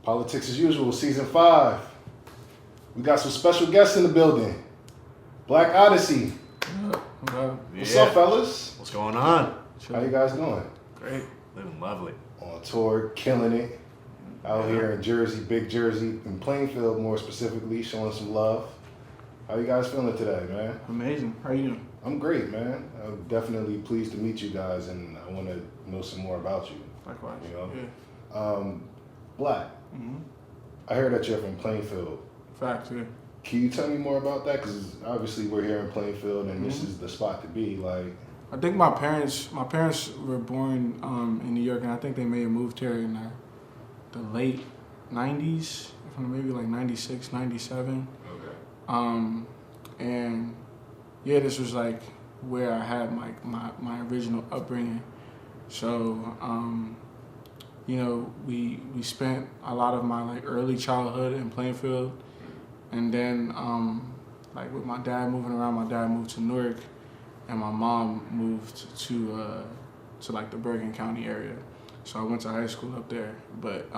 Politics as usual, season 5. We got some special guests in the building. Black Odyssey. What's up, fellas? What's going on? How you guys doing? Great. Living lovely. On tour, killing it. Out here in Jersey, big Jersey, in Plainfield more specifically, showing some love. How you guys feeling today, man? Amazing. How you doing? I'm great, man. I'm definitely pleased to meet you guys, and I want to know some more about you. Likewise. You know? Yeah. Black. Mm-hmm. I heard that you're from Plainfield. Facts, yeah. Can you tell me more about that? Because obviously we're here in Plainfield, and this is the spot to be. Like, I think my parents were born in New York, and I think they may have moved here in the late 90s, maybe like 96, 97. okay. And yeah, this was like where I had my original upbringing. So, you know, we spent a lot of my like early childhood in Plainfield, and then like with my dad moving around, my dad moved to Newark, and my mom moved to like the Bergen County area. So I went to high school up there. But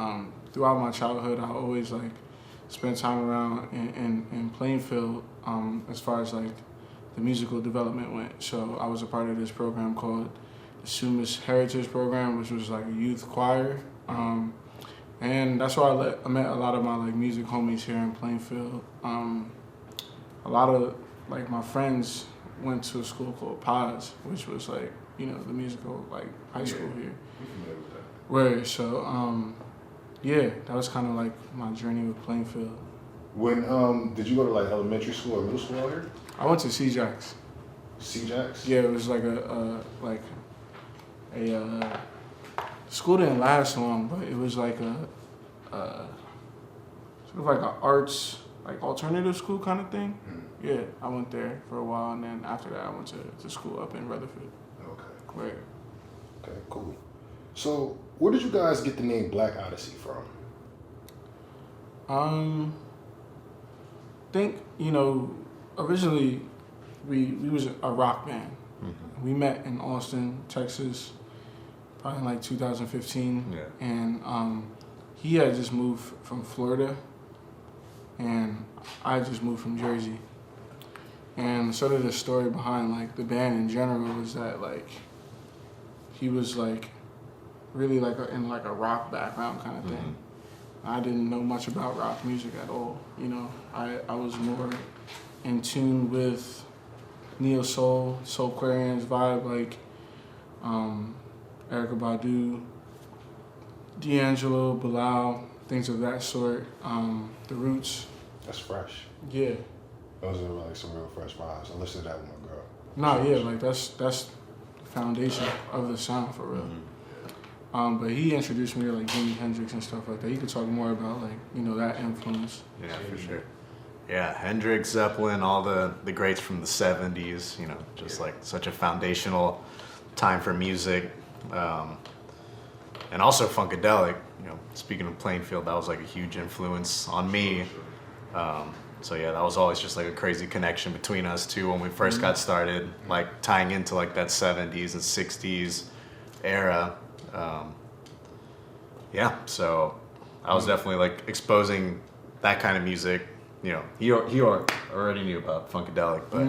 throughout my childhood, I always like spent time around in Plainfield as far as like the musical development went. So I was a part of this program called the Sumis Heritage Program, which was like a youth choir. And that's where I met a lot of my like music homies here in Plainfield. A lot of like my friends went to a school called P.A.U, which was like, you know, the musical like high school here. Where so yeah, that was kind of like my journey with Plainfield. When did you go to like elementary school or middle school out here? I went to CJAX. CJAX? Yeah, it was like a school didn't last long, but it was like a sort of like an arts, like alternative school kind of thing. Mm-hmm. Yeah, I went there for a while, and then after that I went to school up in Rutherford. Okay. Where? Okay, cool. So where did you guys get the name Black Odyssey from? I think, you know, originally we was a rock band. Mm-hmm. We met in Austin, Texas, probably in like 2015. Yeah. And he had just moved from Florida, and I just moved from Jersey. And sort of the story behind like the band in general was that like he was like really like in like a rock background kind of thing. Mm-hmm. I didn't know much about rock music at all. You know, I was more in tune with neo soul, Soulquarians vibe, like Erykah Badu, D'Angelo, Bilal, things of that sort. The Roots. That's fresh. Yeah. Those are like some real fresh vibes. I listened to that with my girl. Nah, yeah, like that's the foundation of the sound for real. Mm-hmm. But he introduced me to like Jimi Hendrix and stuff like that. He could talk more about like, you know, that influence. Yeah, for sure. Yeah, Hendrix, Zeppelin, all the greats from the 70s, you know, just like such a foundational time for music. And also Funkadelic, you know, speaking of Plainfield, that was like a huge influence on me. So yeah, that was always just like a crazy connection between us two when we first got started, like tying into like that 70s and 60s era. Yeah, so I was definitely like exposing that kind of music. You know, he already knew about Funkadelic, but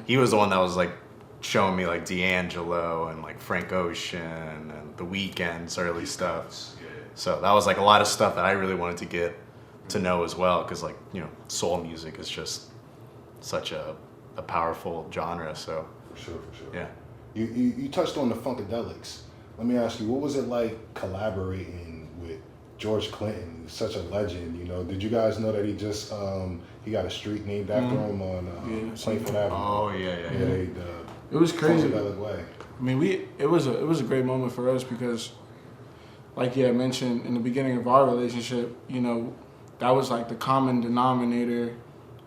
he was the one that was like showing me like D'Angelo and like Frank Ocean and The Weeknd's early stuff. So that was like a lot of stuff that I really wanted to get to know as well, because like, you know, soul music is just such a powerful genre. So for sure. Yeah. You touched on the Funkadelics. Let me ask you, what was it like collaborating with George Clinton, such a legend? You know, did you guys know that he just he got a street named after him on Plainfield Avenue? Oh yeah. It was crazy. Funkadelic way. I mean, it was a great moment for us because, like I mentioned in the beginning of our relationship, you know, that was like the common denominator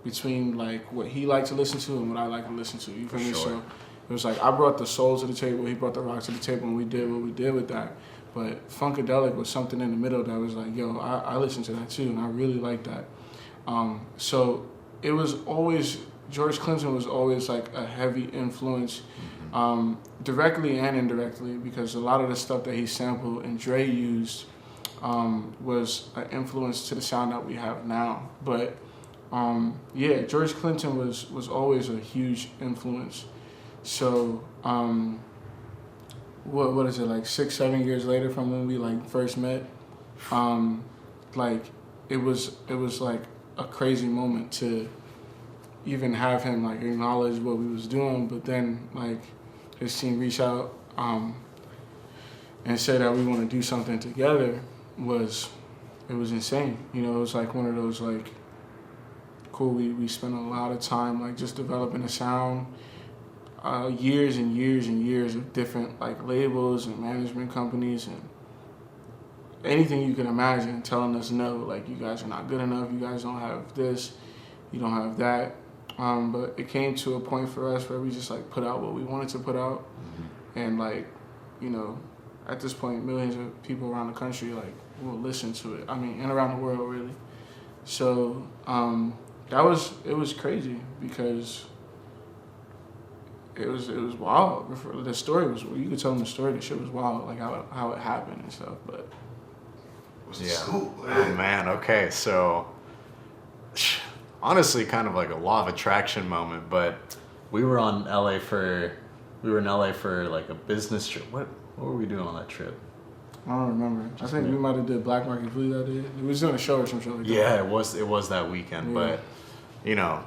between like what he liked to listen to and what I like to listen to. You feel me? So it was like I brought the soul to the table, he brought the rock to the table, and we did what we did with that. But Funkadelic was something in the middle that was like, yo, I listened to that too, and I really like that. So it was always, George Clinton was always like a heavy influence, directly and indirectly, because a lot of the stuff that he sampled and Dre used was an influence to the sound that we have now. But yeah, George Clinton was always a huge influence. So what is it, like 6-7 years later from when we like first met? Like it was like a crazy moment to even have him like acknowledge what we was doing, but then like his team reach out and say that we want to do something together was insane. You know, it was like one of those like cool. We spent a lot of time like just developing a sound, years and years and years of different like labels and management companies and anything you can imagine telling us no, like you guys are not good enough, you guys don't have this, you don't have that. But it came to a point for us where we just like put out what we wanted to put out, and like, you know, at this point, millions of people around the country like will listen to it. I mean, and around the world really. So it was crazy because it was wild. The story was, you could tell them the story. The shit was wild, like how it happened and stuff. But yeah, oh man. Okay, so honestly, kind of like a law of attraction moment. But we were in LA for like a business trip. What were we doing on that trip? I don't remember. I think we might have did Black Market Food that day. We was doing a show or some shit like that. Yeah, it was that weekend. Yeah. But you know,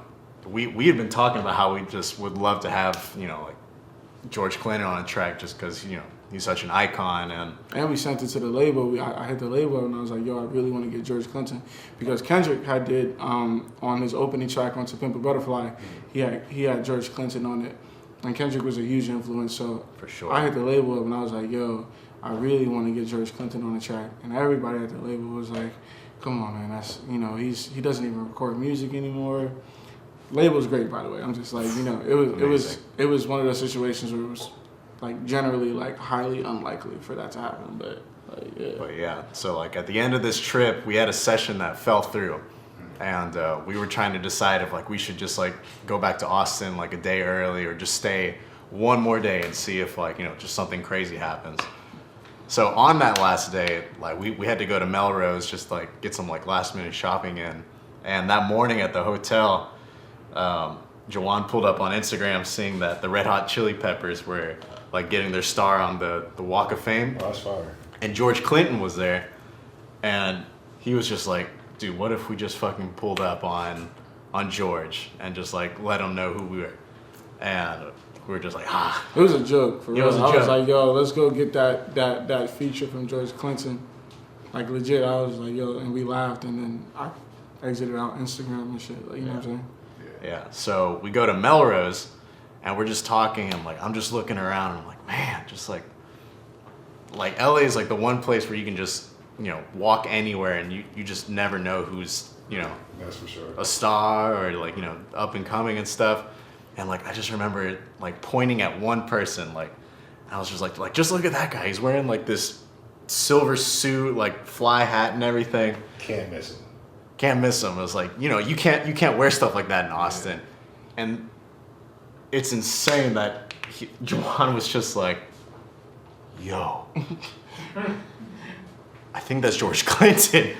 we had been talking about how we just would love to have, you know, like George Clinton on a track just because, you know, he's such an icon. And we sent it to the label. I hit the label and I was like, yo, I really want to get George Clinton, because Kendrick had did on his opening track on To Pimp a Butterfly, he had George Clinton on it, and Kendrick was a huge influence. So for sure, I hit the label up and I was like, yo, I really want to get George Clinton on the track. And everybody at the label was like, come on, man, that's, you know, he doesn't even record music anymore. Label's great, by the way. I'm just like, you know, it was one of those situations where it was like generally like highly unlikely for that to happen, but like, yeah. But yeah, so like at the end of this trip, we had a session that fell through, and we were trying to decide if like we should just like go back to Austin like a day early or just stay one more day and see if like, you know, just something crazy happens. So on that last day, like we had to go to Melrose just like get some like last minute shopping in, and that morning at the hotel, Juan pulled up on Instagram seeing that the Red Hot Chili Peppers were like getting their star on the Walk of Fame. Oh, that's fire. And George Clinton was there, and he was just like, dude, what if we just fucking pulled up on George and just like let him know who we were? And we were just like, ah. It was a joke, for real. I was like, yo, let's go get that feature from George Clinton. Like legit, I was like, yo, and we laughed, and then I exited out Instagram and shit. Like, you know what I'm saying? Yeah. So we go to Melrose, and we're just talking, and like I'm just looking around, and I'm like, man, just like LA is like the one place where you can just, you know, walk anywhere, and you just never know who's, you know, that's for sure, a star or like, you know, up and coming and stuff. And like I just remember like pointing at one person, like I was just like just look at that guy. He's wearing like this silver suit, like fly hat and everything. Can't miss him. Can't miss him. It was like, you know, you can't wear stuff like that in Austin. Yeah. And it's insane that Juan was just like, yo, I think that's George Clinton.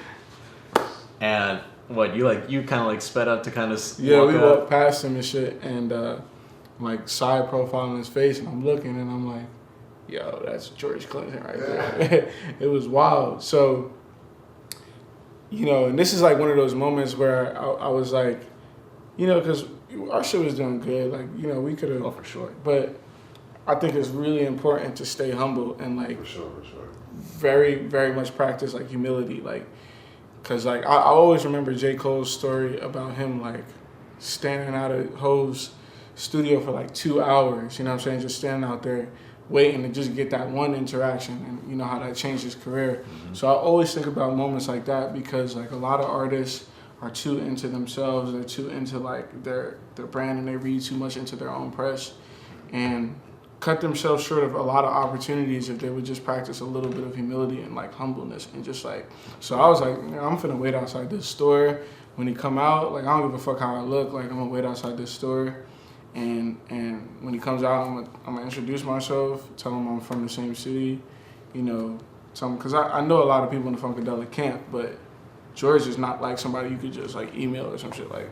And what, you kind of like sped up to kind of we walked past him and shit, and like side profiling his face, and I'm looking and I'm like, yo, that's George Clinton right there. It was wild. So, you know, and this is like one of those moments where I was like, you know, because our shit was doing good. Like, you know, we could have. Oh, for sure. But I think it's really important to stay humble and like. For sure. Very, very much practice like humility. Like, because like I always remember J. Cole's story about him like standing out of Ho's studio for like 2 hours. You know what I'm saying? Just standing out there waiting to just get that one interaction, and you know how that changed his career. Mm-hmm. So I always think about moments like that, because like a lot of artists are too into themselves, they're too into like their brand, and they read too much into their own press and cut themselves short of a lot of opportunities if they would just practice a little bit of humility and like humbleness, and just like, so I was like, you know, I'm finna wait outside this store. When he come out, like I don't give a fuck how I look, like I'm gonna wait outside this store. And when he comes out, I'm gonna introduce myself, tell him I'm from the same city, you know, some, because I know a lot of people in the Funkadelic camp, but George is not like somebody you could just like email or some shit. Like,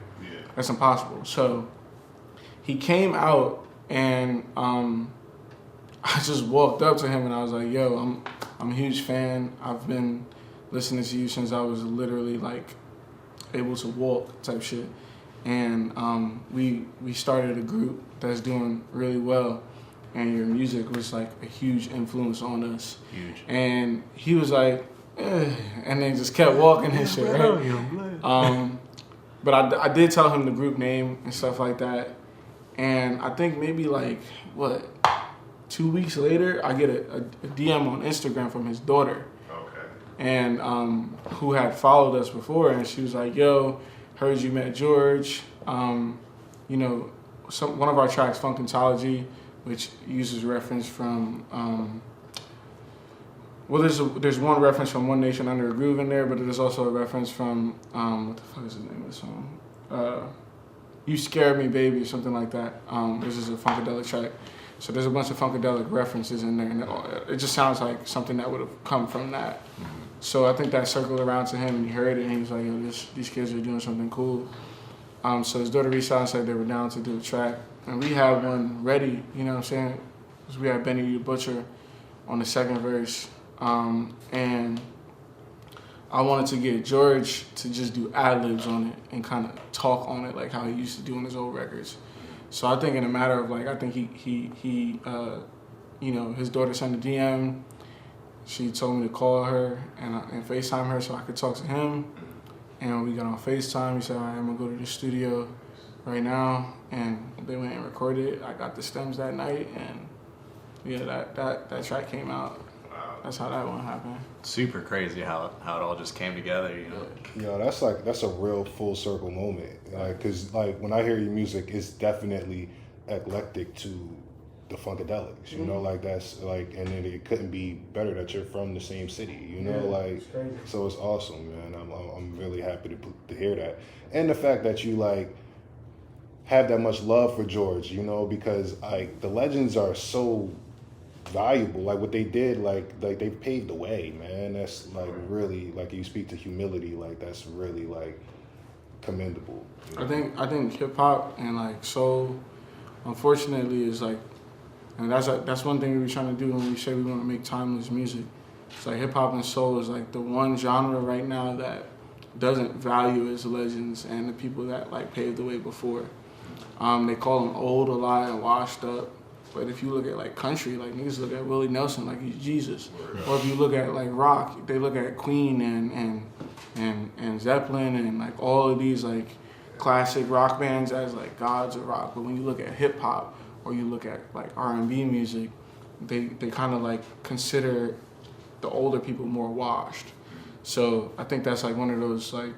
that's impossible. So he came out, and I just walked up to him and I was like, yo, I'm a huge fan. I've been listening to you since I was literally like able to walk type shit. And we started a group that's doing really well, and your music was like a huge influence on us. Huge. And he was like, and then just kept walking and shit, right? But I did tell him the group name and stuff like that. And I think maybe like, 2 weeks later, I get a DM on Instagram from his daughter. Okay. And who had followed us before, and she was like, yo, heard you met George. You know, one of our tracks, Funkentology, which uses reference from, there's one reference from One Nation Under a Groove in there, but there's also a reference from, what the fuck is the name of the song? You Scared Me Baby or something like that. This is a Funkadelic track. So there's a bunch of Funkadelic references in there, and it just sounds like something that would have come from that. So I think that circled around to him, and he heard it, and he was like, yo, these kids are doing something cool. So his daughter reached out and said they were down to do a track. And we had one ready, you know what I'm saying? Because we had Benny the Butcher on the second verse. And I wanted to get George to just do ad-libs on it and kind of talk on it like how he used to do on his old records. So I think in a matter of like, I think he you know, his daughter sent a DM. She told me to call her and FaceTime her so I could talk to him. And we got on FaceTime. He said, all right, I'm gonna go to the studio right now. And they went and recorded it. I got the stems that night, and yeah, that track came out. Wow. That's how that one happened. Super crazy how it all just came together, you know? Yo, that's a real full circle moment. Like, cause like when I hear your music, it's definitely eclectic to the Funkadelics, you know, like that's like, and then it couldn't be better that you're from the same city, you know, like, so it's awesome, man. I'm really happy to hear that, and the fact that you like have that much love for George, you know, because like the legends are so valuable. Like what they did, like they paved the way, man. That's like really, like you speak to humility, like that's really like commendable. You know? I think hip hop and like soul, unfortunately, is like. And that's one thing we were trying to do when we say we want to make timeless music. It's like hip hop and soul is like the one genre right now that doesn't value its legends and the people that like paved the way before. They call them old a lot and washed up. But if you look at like country, like niggas look at Willie Nelson like he's Jesus. Or if you look at like rock, they look at Queen and Zeppelin and like all of these like classic rock bands as like gods of rock. But when you look at hip hop, or you look at like R&B music, they kind of like consider the older people more washed. So I think that's like one of those like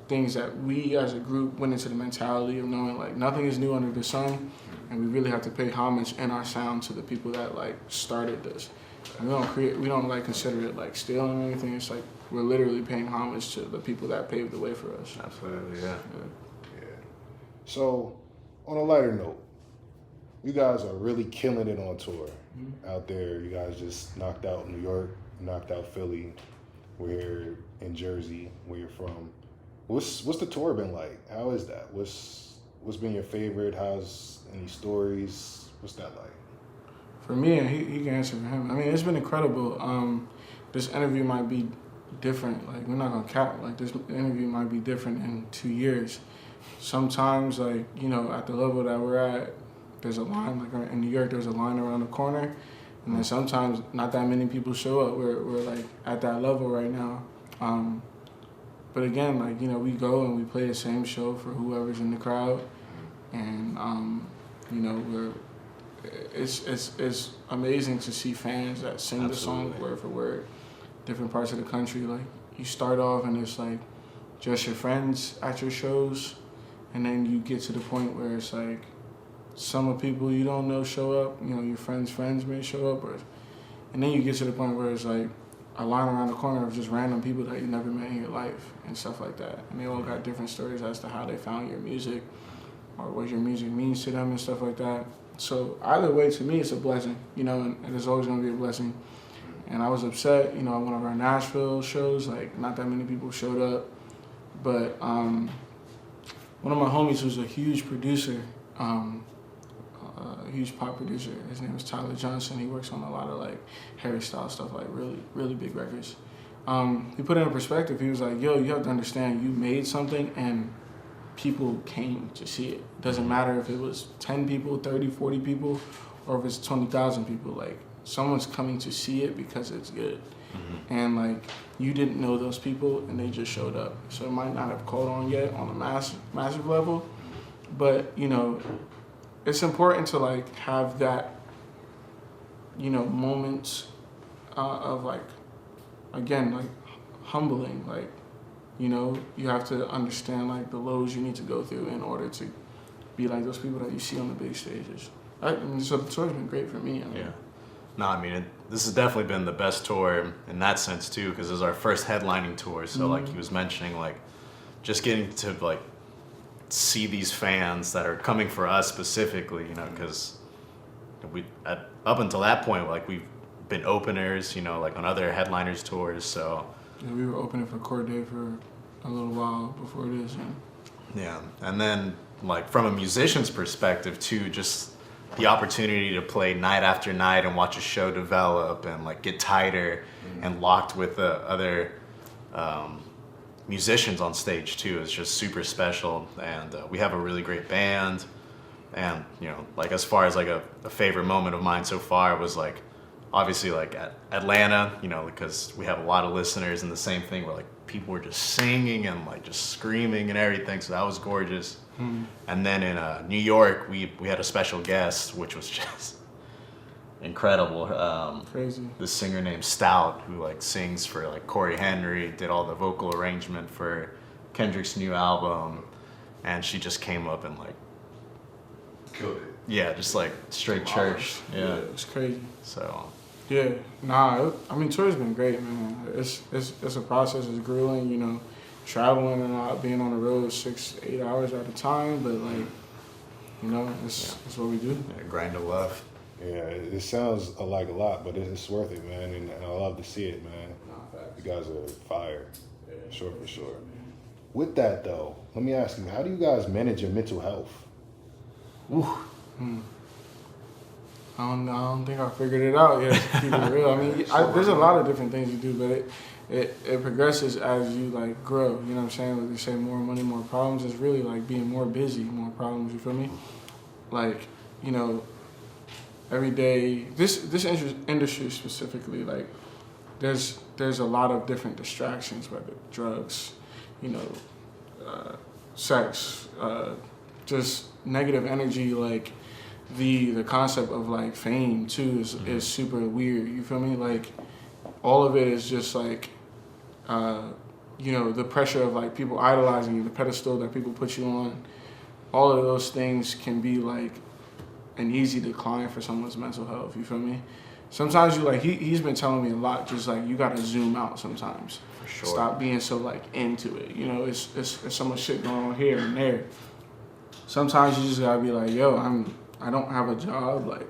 things that we as a group went into the mentality of knowing like nothing is new under the sun, and we really have to pay homage in our sound to the people that like started this. And we don't like consider it like stealing or anything. It's like we're literally paying homage to the people that paved the way for us. Absolutely, yeah. So on a lighter note, you guys are really killing it on tour out there. You guys just knocked out New York, knocked out Philly. We're here in Jersey, where you're from. What's the tour been like? How is that? What's been your favorite? How's any stories? What's that like? For me, and he can answer for him. I mean, it's been incredible. This interview might be different. Like, we're not gonna cap. Like, this interview might be different in 2 years. Sometimes, like, you know, at the level that we're at, there's a line, like in New York, there's a line around the corner, and then sometimes not that many people show up. We're like at that level right now. But again, like, you know, we go and we play the same show for whoever's in the crowd, and you know, it's amazing to see fans that sing the song word for word, different parts of the country. Like, you start off and it's like just your friends at your shows, and then you get to the point where it's like some of people you don't know show up, you know, your friends' friends may show up, and then you get to the point where it's like a line around the corner of just random people that you never met in your life and stuff like that. And they all got different stories as to how they found your music or what your music means to them and stuff like that. So either way, to me, it's a blessing, you know, and it's always gonna be a blessing. And I was upset, you know, at one of our Nashville shows, like not that many people showed up. But one of my homies who's a huge producer, a huge pop producer, his name is Tyler Johnson. He works on a lot of like Harry Styles stuff, like really, really big records. He put it in perspective. He was like, yo, you have to understand, you made something and people came to see it. It doesn't matter if it was 10 people, 30, 40 people, or if it's 20,000 people. Like, someone's coming to see it because it's good. Mm-hmm. And like, you didn't know those people and they just showed up. So it might not have caught on yet on a massive level, but you know, it's important to like have that, you know, moments of like, again, like humbling, like, you know, you have to understand like the lows you need to go through in order to be like those people that you see on the big stages. I mean, so the tour's been great for me. I mean. Yeah. No, I mean, this has definitely been the best tour in that sense too, because it was our first headlining tour. So like he was mentioning, like just getting to like see these fans that are coming for us specifically, you know, because up until that point, like we've been openers, you know, like on other headliners tours. So yeah, we were opening for Corday for a little while before this. Yeah, and then like from a musician's perspective too, just the opportunity to play night after night and watch a show develop and like get tighter and locked with the other musicians on stage too is just super special. And we have a really great band. And you know, like as far as like a favorite moment of mine so far was like obviously like at Atlanta, you know, because we have a lot of listeners, and the same thing where like people were just singing and like just screaming and everything, so that was gorgeous. And then in New York, we had a special guest, which was just incredible. Crazy. This singer named Stout, who like sings for like Corey Henry, did all the vocal arrangement for Kendrick's new album, and she just came up and like Killed it. yeah, just like straight church. Yeah, it's crazy. So yeah, I mean, tour's been great, man. It's a process. It's grueling, you know, traveling and not being on the road 6-8 hours at a time. But like, you know, it's what we do. yeah, grind to love. Yeah, it sounds like a lot, but it's worth it, man. And I love to see it, man. You guys are fire, for sure. With that though, let me ask you, how do you guys manage your mental health? I don't think I figured it out yet, to keep it real. I mean, there's a lot of different things you do, but it progresses as you like grow. You know what I'm saying? Like they say, more money, more problems. It's really like being more busy, more problems. You feel me? Like, you know, every day. This industry specifically, like there's a lot of different distractions, whether drugs, you know, sex, just negative energy, like. The concept of like fame too is super weird. You feel me? Like all of it is just like you know, the pressure of like people idolizing you, the pedestal that people put you on. All of those things can be like an easy decline for someone's mental health. You feel me? Sometimes you like he's been telling me a lot. Just like you got to zoom out sometimes. For sure. Stop being so like into it. You know, it's so much shit going on here and there. Sometimes you just gotta be like, yo, I don't have a job, like,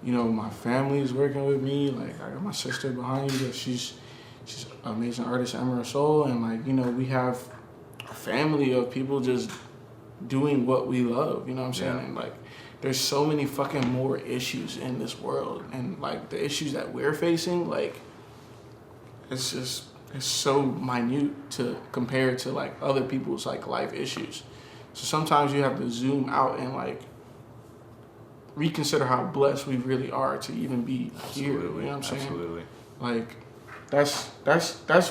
you know, my family's working with me, like, I got my sister behind me, that she's an amazing artist, Emerald Soul, and, like, you know, we have a family of people just doing what we love, you know what I'm saying? Yeah. And, like, there's so many fucking more issues in this world, and, like, the issues that we're facing, like, it's so minute to compare to, like, other people's, like, life issues. So sometimes you have to zoom out and, like, reconsider how blessed we really are to even be here. You know what I'm saying? Absolutely. Like, that's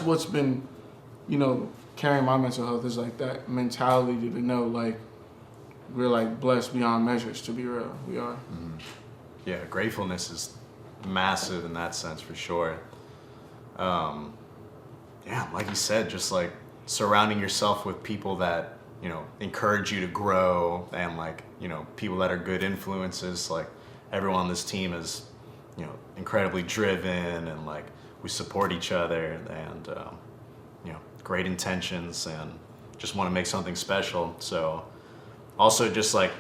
what's been, you know, carrying my mental health is like that mentality to know like we're like blessed beyond measures. To be real, we are. Mm-hmm. Yeah, gratefulness is massive in that sense for sure. Yeah, like you said, just like surrounding yourself with people that, you know, encourage you to grow, and like, you know, people that are good influences. Like everyone on this team is, you know, incredibly driven, and like we support each other, and you know, great intentions, and just want to make something special. So also just like,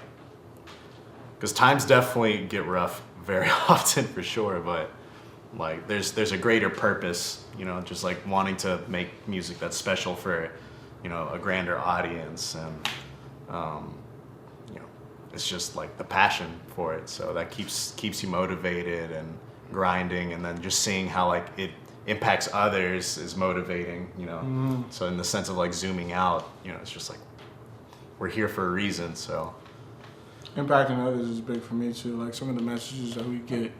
because times definitely get rough very often for sure, but Like there's a greater purpose, you know, just like wanting to make music that's special for, you know, a grander audience, and you know, it's just like the passion for it. So that keeps you motivated and grinding, and then just seeing how like it impacts others is motivating, you know. So in the sense of like zooming out, you know, it's just like we're here for a reason. So impacting others is big for me too. Like some of the messages that we get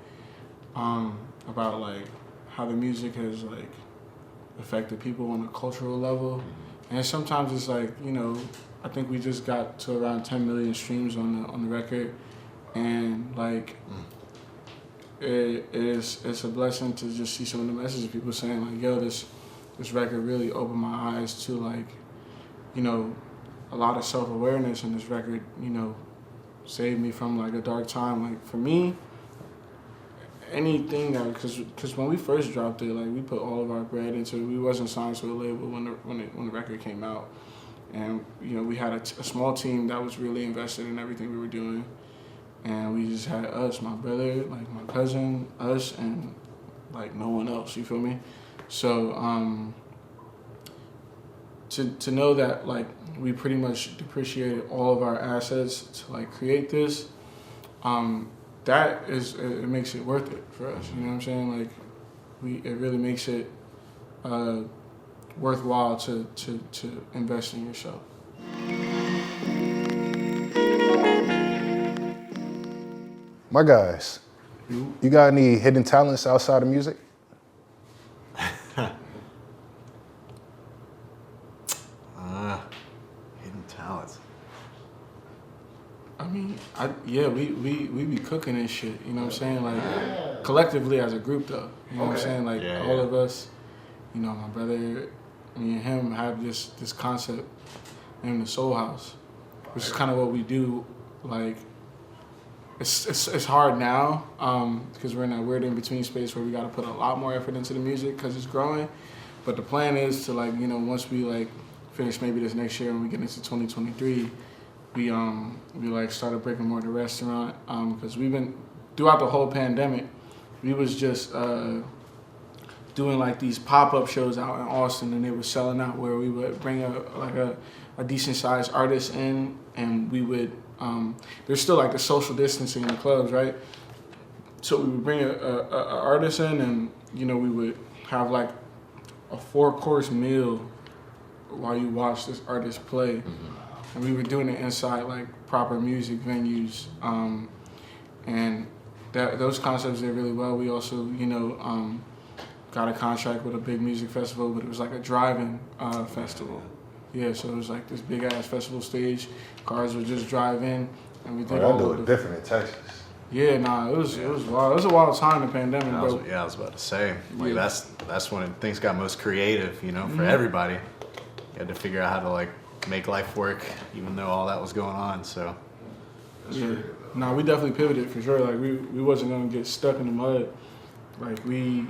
about like how the music has like affected people on a cultural level, and sometimes it's like, you know, I think we just got to around 10 million streams on the record, and like it's a blessing to just see some of the messages people saying like, yo, this record really opened my eyes to like, you know, a lot of self-awareness, and this record, you know, saved me from like a dark time. Like for me, anything that, because when we first dropped it, like we put all of our bread into it. We wasn't signed to a label when the record came out, and you know, we had a small team that was really invested in everything we were doing, and we just had us, my brother, like my cousin, us, and like no one else. You feel me? So to know that like we pretty much depreciated all of our assets to like create this, that is, it makes it worth it for us. You know what I'm saying? Like it really makes it worthwhile to invest in yourself. My guys, you got any hidden talents outside of music? hidden talents. I mean, we be cooking and shit, you know what I'm saying? Like, collectively as a group, though. You know what I'm saying? Like, all of us, you know, my brother, me and him have this concept named the Soul House, which is kind of what we do. Like, it's hard now, because we're in that weird in-between space where we got to put a lot more effort into the music because it's growing. But the plan is to, like, you know, once we, like, finish maybe this next year and we get into 2023, we like started brick and mortar restaurant, because we've been throughout the whole pandemic, we was just doing like these pop-up shows out in Austin, and they were selling out, where we would bring a decent sized artist in, and we would there's still like the social distancing in the clubs, right? So we would bring a artist in, and you know, we would have like a 4-course meal while you watch this artist play. And we were doing it inside like proper music venues, and those concepts did really well. We also, you know, got a contract with a big music festival, but it was like a drive-in festival. Yeah, so it was like this big ass festival stage. Cars would just drive in, and we did all do it different in Texas. Yeah, nah, it was wild. It was a wild time in the pandemic, bro. I was about to say, like that's when things got most creative, you know, for everybody. You had to figure out how to like make life work, even though all that was going on. So yeah, nah, we definitely pivoted for sure. Like we wasn't gonna get stuck in the mud. Like we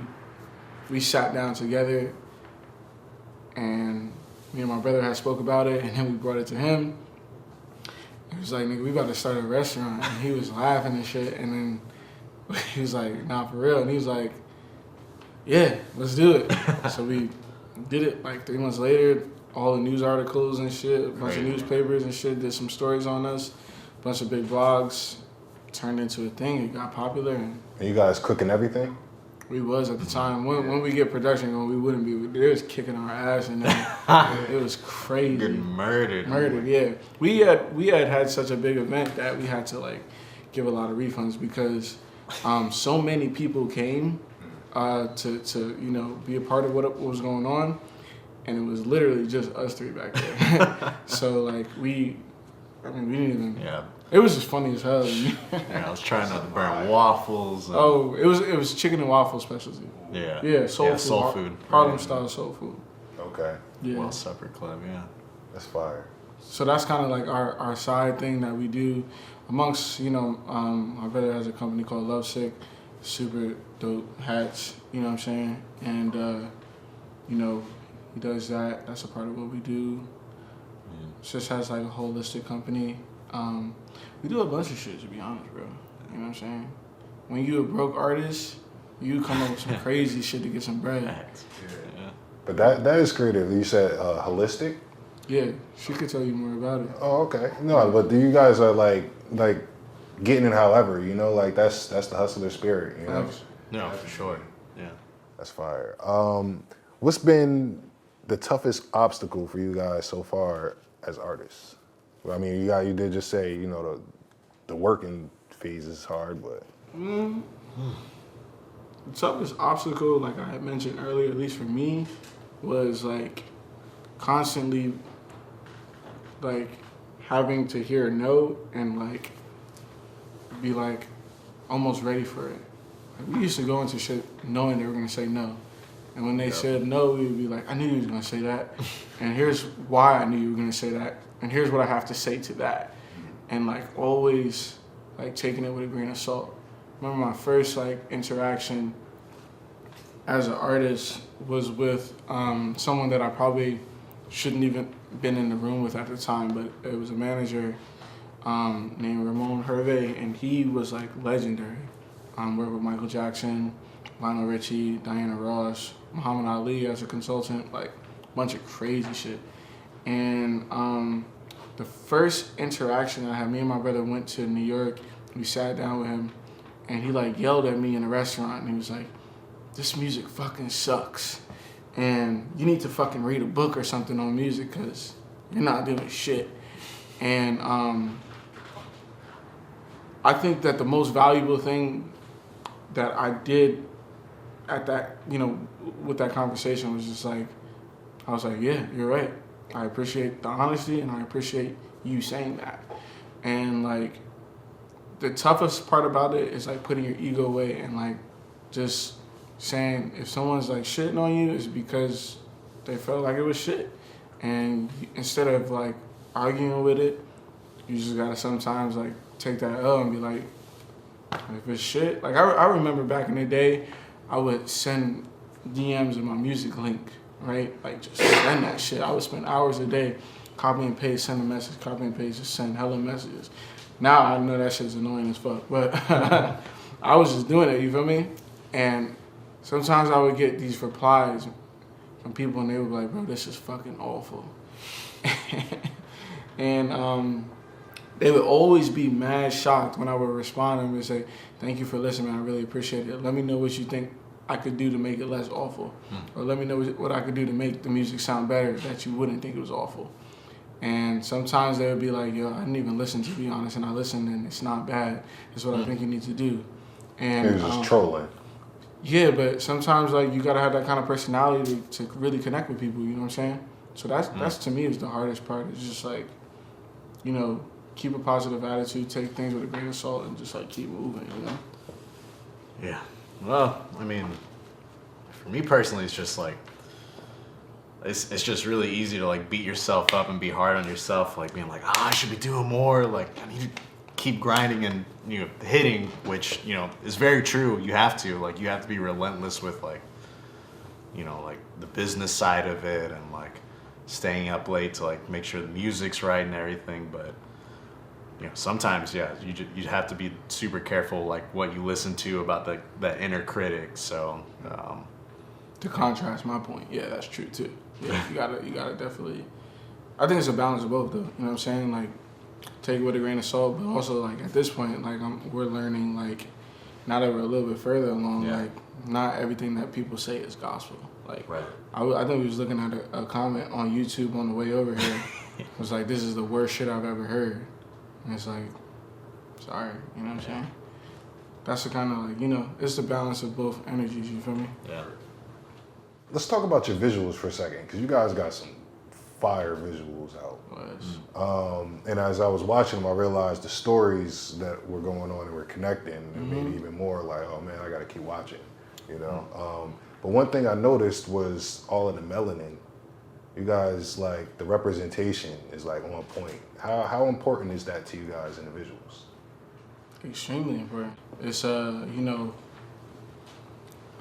sat down together, and me and my brother had spoke about it, and then we brought it to him. He was like, nigga, we about to start a restaurant. And he was laughing and shit, and then he was like, nah, for real. And he was like, yeah, let's do it. So we did it like 3 months later. All the news articles and shit, a bunch of newspapers and shit did some stories on us, a bunch of big blogs, turned into a thing. It got popular. And you guys cooking everything? We was at the time. When we get production going, we wouldn't be. They was kicking our ass, and it was crazy. Getting murdered. Yeah. We had such a big event that we had to like give a lot of refunds, because so many people came to you know, be a part of what was going on. And it was literally just us three back there. So like we didn't even. Yeah. It was just funny as hell. Yeah, I was trying not to burn waffles. Oh, it was chicken and waffle specialty. Yeah. Yeah, soul food. Harlem style soul food. Okay. Yeah. Well, Supper Club. Yeah. That's fire. So that's kind of like our side thing that we do, amongst, you know, my brother has a company called Lovesick, super dope hats. You know what I'm saying? And you know, he does that. That's a part of what we do. Just has like a holistic company. We do a bunch of shit, to be honest, bro. You know what I'm saying? When you a broke artist, You come up with some crazy shit to get some bread. Yeah. But that is creative. You said holistic. Yeah, she could tell you more about it. Oh, okay. No, but you guys are like getting it however, you know, like that's the hustler spirit, you know. No, for sure. Yeah. That's fire. What's been the toughest obstacle for you guys so far as artists? Well, I mean, you did just say, you know, the working phase is hard, but The toughest obstacle, like I had mentioned earlier, at least for me, was like constantly like having to hear a no and like be like almost ready for it. Like, we used to go into shit knowing they were gonna say no. And when they said no, we would be like, I knew you was gonna say that. And here's why I knew you were gonna say that. And here's what I have to say to that. And like always like taking it with a grain of salt. Remember my first like interaction as an artist was with someone that I probably shouldn't even been in the room with at the time, but it was a manager named Ramon Hervé, and he was like legendary. Worked with Michael Jackson, Lionel Richie, Diana Ross, Muhammad Ali as a consultant, like a bunch of crazy shit. And the first interaction I had, me and my brother went to New York. We sat down with him, and he like yelled at me in a restaurant, and he was like, "This music fucking sucks, and you need to fucking read a book or something on music because you're not doing shit." And I think that the most valuable thing that I did at that, you know, with that conversation was just like, I was like, yeah, you're right. I appreciate the honesty and I appreciate you saying that. And like, the toughest part about it is like putting your ego away and like just saying if someone's like shitting on you, it's because they felt like it was shit. And instead of like arguing with it, you just gotta sometimes like take that L and be like, if it's shit, like I remember back in the day, I would send DMs in my music link, right? Like just send that shit. I would spend hours a day, copy and paste, send a message, copy and paste, just send hella messages. Now I know that shit's annoying as fuck, but I was just doing it, you feel me? And sometimes I would get these replies from people and they would be like, bro, this is fucking awful. And they would always be mad shocked when I would respond to them and say, thank you for listening, man. I really appreciate it. Let me know what you think I could do to make it less awful. Or let me know what I could do to make the music sound better that you wouldn't think it was awful. And sometimes they would be like, yo, I didn't even listen, to be honest, and I listened and it's not bad. It's what I think you need to do. And he was just trolling. Yeah, but sometimes like you gotta have that kind of personality to really connect with people, you know what I'm saying? So that's to me is the hardest part. It's just like, you know, keep a positive attitude, take things with a grain of salt, and just like keep moving, you know? Yeah. Well, I mean, for me personally, it's just like, it's just really easy to like beat yourself up and be hard on yourself, like being like, I should be doing more, like I need to keep grinding and, you know, hitting, which, you know, is very true. You have to be relentless with like, you know, like the business side of it and like staying up late to like make sure the music's right and everything. But, you know, sometimes, yeah, you have to be super careful like what you listen to about that inner critic. So to contrast my point, yeah, that's true too. Yeah, you gotta definitely. I think it's a balance of both, though. You know what I'm saying? Like, take it with a grain of salt, but also like at this point, like we're learning like, now that we're a little bit further along, like not everything that people say is gospel. Like, right. I think we was looking at a comment on YouTube on the way over here. It was like, this is the worst shit I've ever heard. And it's like, sorry, you know what I'm saying? That's the kind of like, you know, it's the balance of both energies, you feel me? Yeah. Let's talk about your visuals for a second, because you guys got some fire visuals out. And as I was watching them, I realized the stories that were going on and were connecting and made it even more like, oh man, I gotta keep watching, you know? But one thing I noticed was all of the melanin. You guys, like, the representation is like on point. How important is that to you guys in the visuals? Extremely important. It's you know,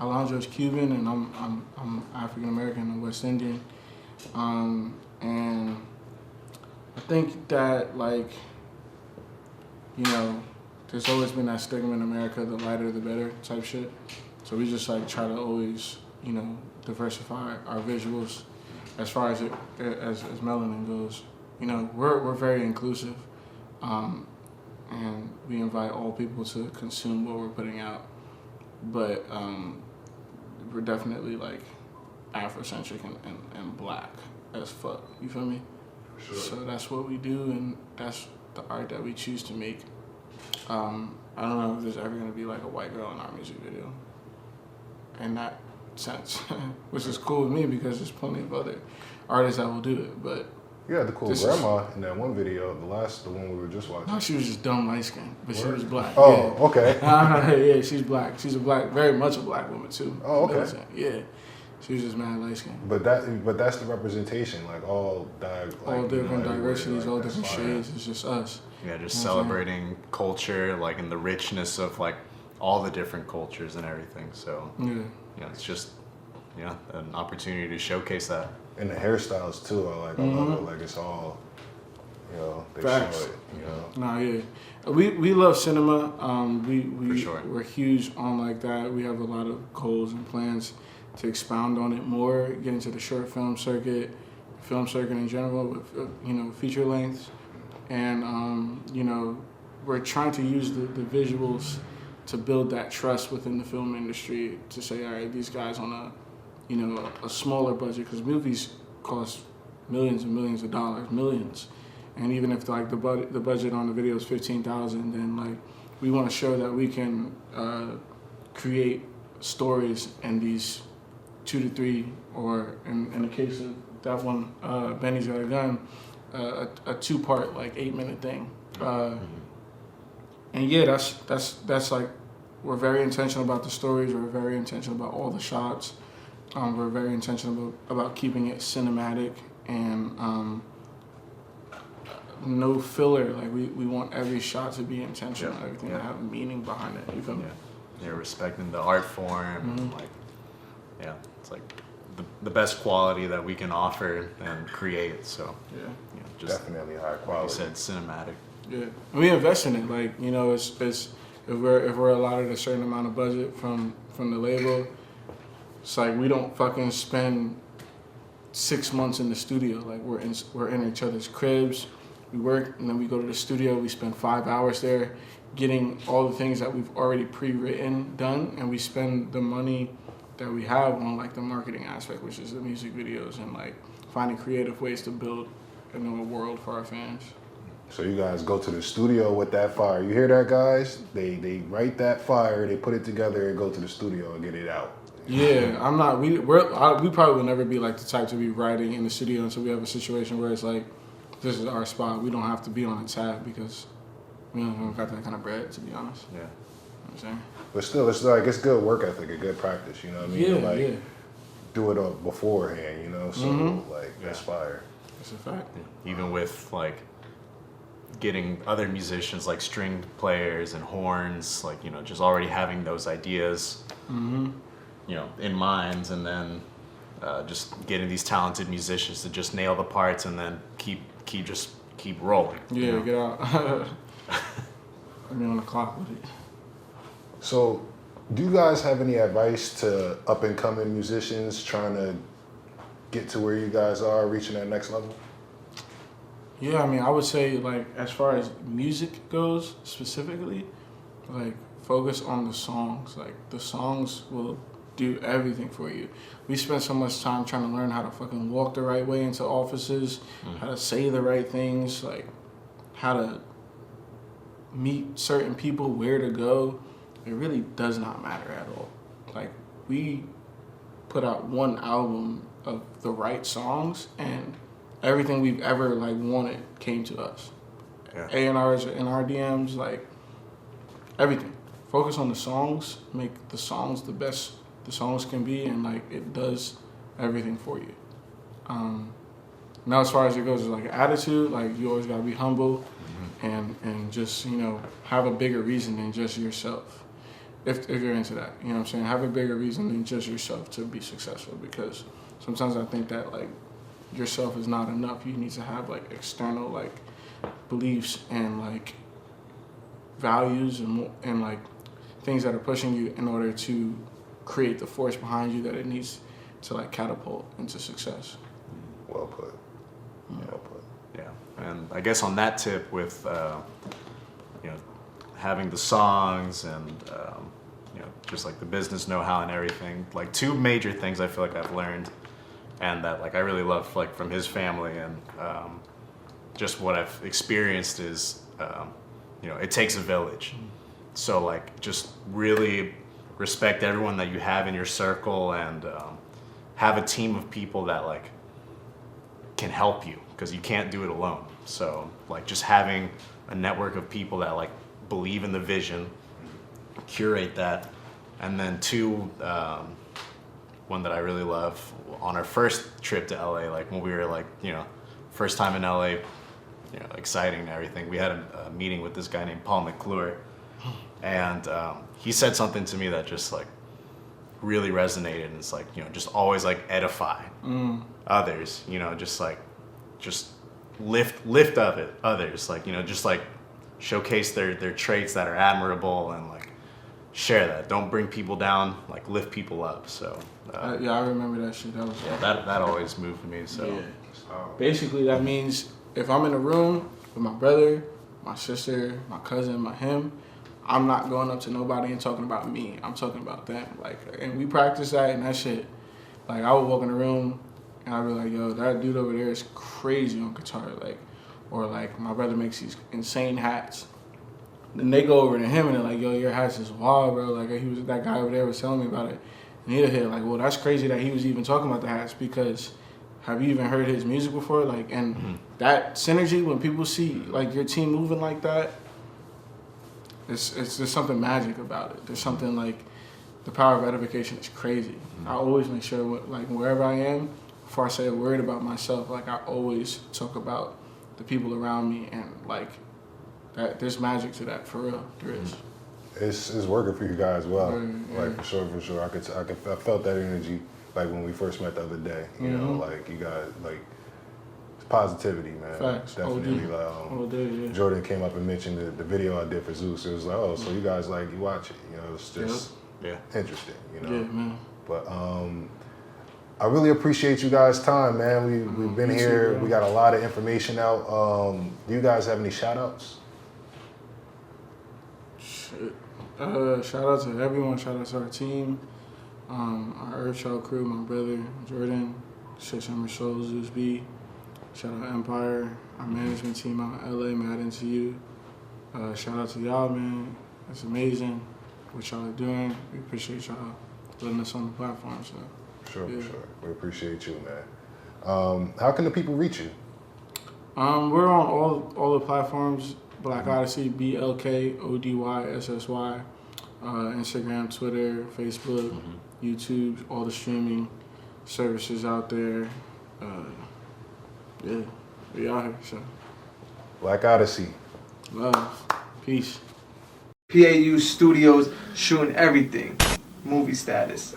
Alonzo's Cuban and I'm African American and West Indian, and I think that like, you know, there's always been that stigma in America: the lighter the better type shit. So we just like try to always, you know, diversify our visuals as far as as melanin goes. You know, we're very inclusive, and we invite all people to consume what we're putting out. But we're definitely like Afrocentric and black as fuck. You feel me? Sure. So that's what we do, and that's the art that we choose to make. I don't know if there's ever gonna be like a white girl in our music video, in that sense, which is cool with me because there's plenty of other artists that will do it. But You had the cool grandma in that one video, the one we were just watching. no, she was just dumb light skinned, but she was black. Oh, yeah. okay. Yeah, she's black. She's a black, very much a black woman too. Oh, okay. Yeah, she was just mad light skinned. But that's the representation, like all different diversities, all that's different fire. shades. It's just us. Yeah, just You know what I'm celebrating culture, like in the richness of like all the different cultures and everything. So Yeah. it's just an opportunity to showcase that. And the hairstyles too. I love it. Like it's all, they Facts. show it. Nah, yeah. We love cinema. For sure. We're huge on like that. We have a lot of goals and plans to expound on it more, get into the short film circuit in general with feature lengths, and we're trying to use the visuals to build that trust within the film industry to say, all right, these guys on a smaller budget, because movies cost millions and millions of dollars, millions. And even if like the budget on the video is $15,000, then like we want to show that we can create stories in these 2 to 3, or in the case of that one, Benny's Got a Gun, a 2-part like 8-minute thing. And yeah, that's like, we're very intentional about the stories. We're very intentional about all the shots. We're very intentional about keeping it cinematic and no filler. Like we want every shot to be intentional, everything to have meaning behind it. You feel me? Yeah, respecting the art form, and like, it's like the best quality that we can offer and create. So just Definitely high like quality. you said, cinematic. Yeah, and we invest in it. Like it's if we're allotted a certain amount of budget from the label, it's like we don't fucking spend 6 months in the studio. Like we're in each other's cribs. We work and then we go to the studio. We spend 5 hours there, getting all the things that we've already pre-written done, and we spend the money that we have on like the marketing aspect, which is the music videos and like finding creative ways to build a world for our fans. So you guys go to the studio with that fire. You hear that, guys? They write that fire, they put it together, and go to the studio and get it out. Yeah, I'm not. We probably will never be like the type to be writing in the studio until we have a situation where it's like, this is our spot. We don't have to be on a tab because we don't got that kind of bread, to be honest. Yeah. You know what I'm saying? But still, it's like it's good work ethic, a good practice. You know what I mean? Yeah. Do it up beforehand. So that's fire. That's a fact. Even with like getting other musicians like string players and horns, like just already having those ideas in mind, and then just getting these talented musicians to just nail the parts and then keep rolling. Yeah, get out. I mean, on the clock with it. So, do you guys have any advice to up and coming musicians trying to get to where you guys are, reaching that next level? Yeah, I mean, I would say like as far as music goes specifically, like focus on the songs. Like the songs will do everything for you. We spend so much time trying to learn how to fucking walk the right way into offices, how to say the right things, like how to meet certain people, where to go. It really does not matter at all. Like we put out one album of the right songs, and everything we've ever like wanted came to us. A&Rs in our DMs, like everything. Focus on the songs, make the songs the best the songs can be, and like it does everything for you. Now as far as it goes, it's like attitude, like you always gotta be humble and just, have a bigger reason than just yourself. If you're into that, you know what I'm saying? Have a bigger reason than just yourself to be successful, because sometimes I think that like yourself is not enough. You need to have like external like beliefs and like values and like things that are pushing you in order to create the force behind you that it needs to like catapult into success. Well put. Well put. Yeah, and I guess on that tip with you know, having the songs and you know, just like the business know-how and everything, like 2 major things I feel like I've learned and that like I really love like from his family and just what I've experienced is you know, it takes a village. So like just really respect everyone that you have in your circle and have a team of people that like can help you because you can't do it alone. So like just having a network of people that like believe in the vision, curate that, and then 2, one that I really love on our first trip to LA, like when we were like, you know, first time in LA, you know, exciting and everything. We had a meeting with this guy named Paul McClure, and he said something to me that just like really resonated. And it's like, you know, just always like edify others, you know, just like lift of it others, like, you know, just like showcase their traits that are admirable and like share that. Don't bring people down, like lift people up. So Yeah, I remember that shit. That was that always moved me. So yeah. Basically, that means if I'm in a room with my brother, my sister, my cousin, him, I'm not going up to nobody and talking about me. I'm talking about them. Like, and we practice that and that shit. Like, I would walk in the room and I'd be like, yo, that dude over there is crazy on guitar. Like, or like my brother makes these insane hats. Then they go over to him and they're like, yo, your hats is wild, bro. Like, that guy over there was telling me about it. And he'll hit like, well, that's crazy that he was even talking about the hats because have you even heard his music before? Like, and that synergy, when people see like your team moving like that, it's there's something magic about it. There's something like the power of edification is crazy. I always make sure, like wherever I am, before I say a word about myself, like I always talk about the people around me and like that. There's magic to that, for real. There is. It's working for you guys well. Yeah. Like for sure. I felt that energy like when we first met the other day. You know, like you got like it's positivity, man. Facts. Definitely. Like Jordan came up and mentioned the video I did for Zeus. It was like, oh, so you guys like you watch it. You know, it's just interesting. You know. Yeah, man. But I really appreciate you guys' time, man. We've been here. We got a lot of information out. Do you guys have any shout outs? Shout out to everyone. Shout out to our team, our Earthchild crew, my brother Jordan, 6 Summer Souls, Zeus B. Shout out Empire, our management team out in LA, mad into you. Shout out to y'all, man. It's amazing what y'all are doing. We appreciate y'all letting us on the platform. So. Sure. We appreciate you, man. How can the people reach you? We're on all the platforms. Black Odyssey, BLK ODYSSY, Instagram, Twitter, Facebook, YouTube, all the streaming services out there. Yeah, we out here. So. Black Odyssey. Love, peace. P.A.U Studios, shooting everything. Movie status.